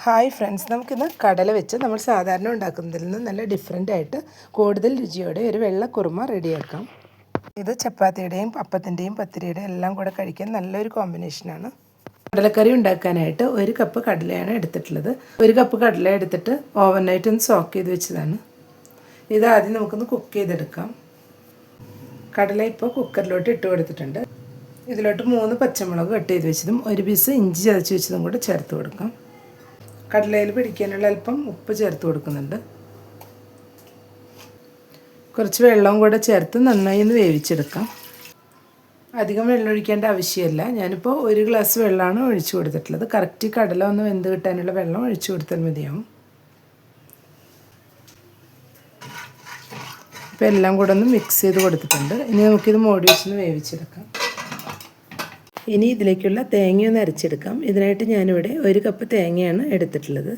Hi friends, നമുക്കിന്ന് കടല വെച്ച് നമ്മൾ സാധാരണ ഉണ്ടാക്കുന്നതിൽ നിന്ന് നല്ല ഡിഫറെൻ്റ് ആയിട്ട് കൂടുതൽ രുചിയോടെ ഒരു വെള്ള കുറുമ റെഡിയാക്കാം. ഇത് ചപ്പാത്തിയുടെയും അപ്പത്തിൻ്റെയും പത്തിരിയുടെയും എല്ലാം കൂടെ കഴിക്കാൻ നല്ലൊരു കോമ്പിനേഷനാണ്. കടലക്കറി ഉണ്ടാക്കാനായിട്ട് 1 കപ്പ് കടലയാണ് എടുത്തിട്ടുള്ളത്. 1 കപ്പ് കടല എടുത്തിട്ട് ഓവർനൈറ്റ് ഒന്ന് സോക്ക് ചെയ്ത് വെച്ചതാണ്. ഇത് ആദ്യം നമുക്കൊന്ന് കുക്ക് ചെയ്തെടുക്കാം. കടല ഇപ്പോൾ കുക്കറിലോട്ട് ഇട്ട് കൊടുത്തിട്ടുണ്ട്. ഇതിലോട്ട് 3 പച്ചമുളക് കട്ട് ചെയ്ത് വെച്ചതും 1 പീസ് ഇഞ്ചി ചതച്ച് വെച്ചതും കൂടെ ചേർത്ത് കൊടുക്കാം. കടലയിൽ പിടിക്കാനുള്ള അല്പം ഉപ്പ് ചേർത്ത് കൊടുക്കുന്നുണ്ട്. കുറച്ച് വെള്ളവും കൂടെ ചേർത്ത് നന്നായി ഒന്ന് വേവിച്ചെടുക്കാം. അധികം വെള്ളം ഒഴിക്കേണ്ട ആവശ്യമില്ല. ഞാനിപ്പോൾ 1 ഗ്ലാസ് വെള്ളമാണ് ഒഴിച്ചു കൊടുത്തിട്ടുള്ളത്. കറക്റ്റ് കടല ഒന്ന് വെന്ത് കിട്ടാനുള്ള വെള്ളം ഒഴിച്ചു കൊടുത്താൽ മതിയാവും. ഇപ്പോൾ എല്ലാം കൂടെ ഒന്ന് മിക്സ് ചെയ്ത് കൊടുത്തിട്ടുണ്ട്. ഇനി നമുക്കിത് മൂടി വെച്ചൊന്ന് വേവിച്ചെടുക്കാം. ഇനി ഇതിലേക്കുള്ള തേങ്ങയൊന്ന് അരച്ചെടുക്കാം. ഇതിനായിട്ട് ഞാനിവിടെ 1 കപ്പ് തേങ്ങയാണ് എടുത്തിട്ടുള്ളത്.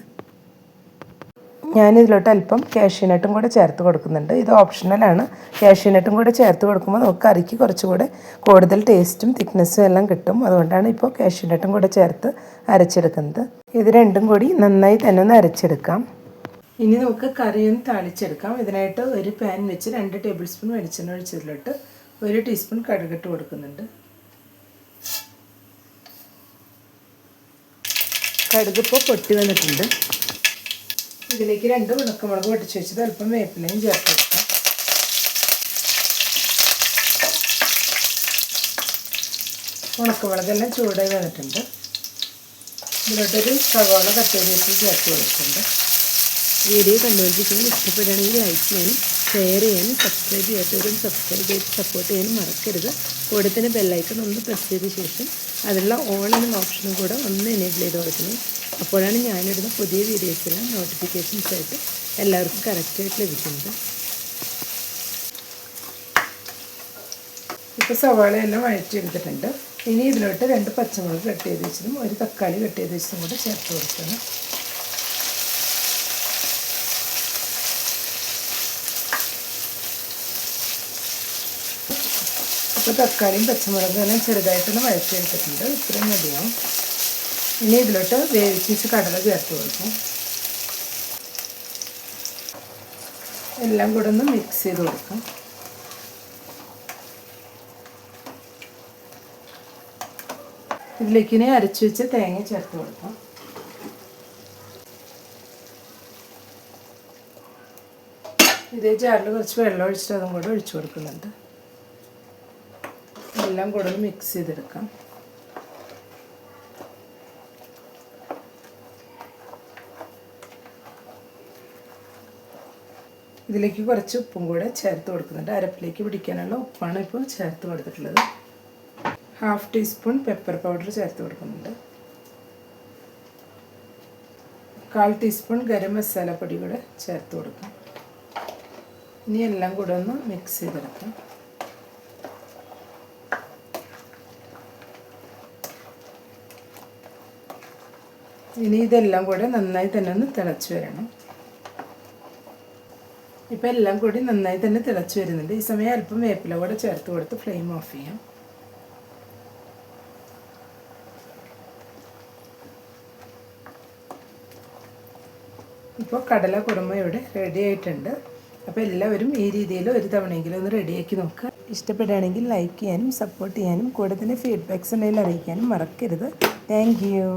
ഞാനിതിലോട്ട് അല്പം കാഷ്യൂനട്ടും കൂടെ ചേർത്ത് കൊടുക്കുന്നുണ്ട്. ഇത് ഓപ്ഷണലാണ്. കാഷ്യൂനട്ടും കൂടെ ചേർത്ത് കൊടുക്കുമ്പോൾ നമുക്ക് കറിക്ക് കുറച്ചുകൂടെ കൂടുതൽ ടേസ്റ്റും തിക്നെസ്സും എല്ലാം കിട്ടും. അതുകൊണ്ടാണ് ഇപ്പോൾ കാഷ്യൂനട്ടും കൂടെ ചേർത്ത് അരച്ചെടുക്കുന്നത്. ഇത് രണ്ടും കൂടി നന്നായി തന്നെ ഒന്ന് അരച്ചെടുക്കാം. ഇനി നമുക്ക് കറിയൊന്ന് താളിച്ചെടുക്കാം. ഇതിനായിട്ട് ഒരു പാൻ വെച്ച് 2 ടേബിൾ സ്പൂൺ വെളിച്ചെണ്ണ ഒഴിച്ചതിലോട്ട് 1 ടീസ്പൂൺ കടുകിട്ട് കൊടുക്കുന്നുണ്ട്. കടുക് ഇപ്പോൾ പൊട്ടി വന്നിട്ടുണ്ട്. ഇതിലേക്ക് 2 ഉണക്കമുളക് പൊട്ടിച്ച് വെച്ചത് അല്പം വേപ്പിലയും ചേർത്ത് കൊടുക്കാം. ഉണക്കമുളകെല്ലാം ചൂടായി വന്നിട്ടുണ്ട്. ഇതിലോട്ടൊരു സവാള കട്ട് ചെയ്ത് വെച്ച് ചേർത്ത് കൊടുക്കുന്നുണ്ട്. വീഡിയോ കണ്ടുകൊണ്ടിരിക്കുന്നത് ഇഷ്ടപ്പെടുകയാണെങ്കിൽ ലൈക്ക് ചെയ്യാനും ഷെയർ ചെയ്യാനും സബ്സ്ക്രൈബ് ചെയ്യാത്തവരും സബ്സ്ക്രൈബ് ചെയ്ത് സപ്പോർട്ട് ചെയ്യാനും മറക്കരുത്. കൂടെ തന്നെ ബെല്ലൈക്കൺ ഒന്ന് പ്രസ് ചെയ്ത ശേഷം അതിലുള്ള ഓൾ എന്ന ഓപ്ഷനും കൂടെ ഒന്ന് എനേബിൾ ചെയ്ത് കൊടുക്കണം. അപ്പോഴാണ് ഞാനിടുന്ന പുതിയ വീഡിയോസെല്ലാം നോട്ടിഫിക്കേഷൻസ് ആയിട്ട് എല്ലാവർക്കും കറക്റ്റായിട്ട് ലഭിക്കുന്നത്. ഇപ്പോൾ സവാളയെല്ലാം വഴറ്റിയെടുത്തിട്ടുണ്ട്. ഇനി ഇതിലോട്ട് 2 പച്ചമുളക് കട്ട് ചെയ്ത് വെച്ചതും 1 തക്കാളി കട്ട് ചെയ്ത് വെച്ചതും കൂടെ ചേർത്ത് കൊടുക്കണം. ഇപ്പോൾ തക്കാളിയും പച്ചമുളകും എല്ലാം ചെറുതായിട്ടൊന്ന് വഴറ്റിയെടുത്തിട്ടുണ്ട്. ഇത്രയും മതിയാവും. ഇനി ഇതിലോട്ട് വേവിച്ച് കടല ചേർത്ത് കൊടുക്കും. എല്ലാം കൂടെ ഒന്ന് മിക്സ് ചെയ്ത് കൊടുക്കാം. ഇതിലേക്ക് ഇനി അരച്ചു വെച്ച തേങ്ങ ചേർത്ത് കൊടുക്കാം. ഇതേ ജാറിൽ കുറച്ച് വെള്ളം ഒഴിച്ചിട്ട് അതും കൂടെ ഒഴിച്ചു കൊടുക്കുന്നുണ്ട്. എല്ലാം കൂടെ ഒന്ന് മിക്സ് ചെയ്തെടുക്കാം. ഇതിലേക്ക് കുറച്ച് ഉപ്പും കൂടെ ചേർത്ത് കൊടുക്കുന്നുണ്ട്. അരപ്പിലേക്ക് പിടിക്കാനുള്ള ഉപ്പാണ് ഇപ്പോൾ ചേർത്ത് കൊടുത്തിട്ടുള്ളത്. 1/2 ടീസ്പൂൺ പെപ്പർ പൗഡർ ചേർത്ത് കൊടുക്കുന്നുണ്ട്. 1/4 ടീസ്പൂൺ ഗരം മസാല പൊടി കൂടെ ചേർത്ത് കൊടുക്കാം. ഇനി എല്ലാം കൂടെ ഒന്ന് മിക്സ് ചെയ്തെടുക്കാം. ഇനി ഇതെല്ലാം കൂടെ നന്നായി തന്നെ ഒന്ന് തിളച്ച് വരണം. ഇപ്പോൾ എല്ലാം കൂടി നന്നായി തന്നെ തിളച്ച് വരുന്നുണ്ട്. ഈ സമയം അല്പം വേപ്പില കൂടെ ചേർത്ത് കൊടുത്ത് ഫ്ലെയിം ഓഫ് ചെയ്യാം. ഇപ്പോൾ കടല കുറുമ ഇവിടെ റെഡി ആയിട്ടുണ്ട്. അപ്പോൾ എല്ലാവരും ഈ രീതിയിൽ ഒരു തവണയെങ്കിലും ഒന്ന് റെഡിയാക്കി നോക്കുക. ഇഷ്ടപ്പെടുകയാണെങ്കിൽ ലൈക്ക് ചെയ്യാനും സപ്പോർട്ട് ചെയ്യാനും കൂടെ തന്നെ ഫീഡ്ബാക്ക്സ് ഉണ്ടെങ്കിൽ അറിയിക്കാനും മറക്കരുത്. Thank you.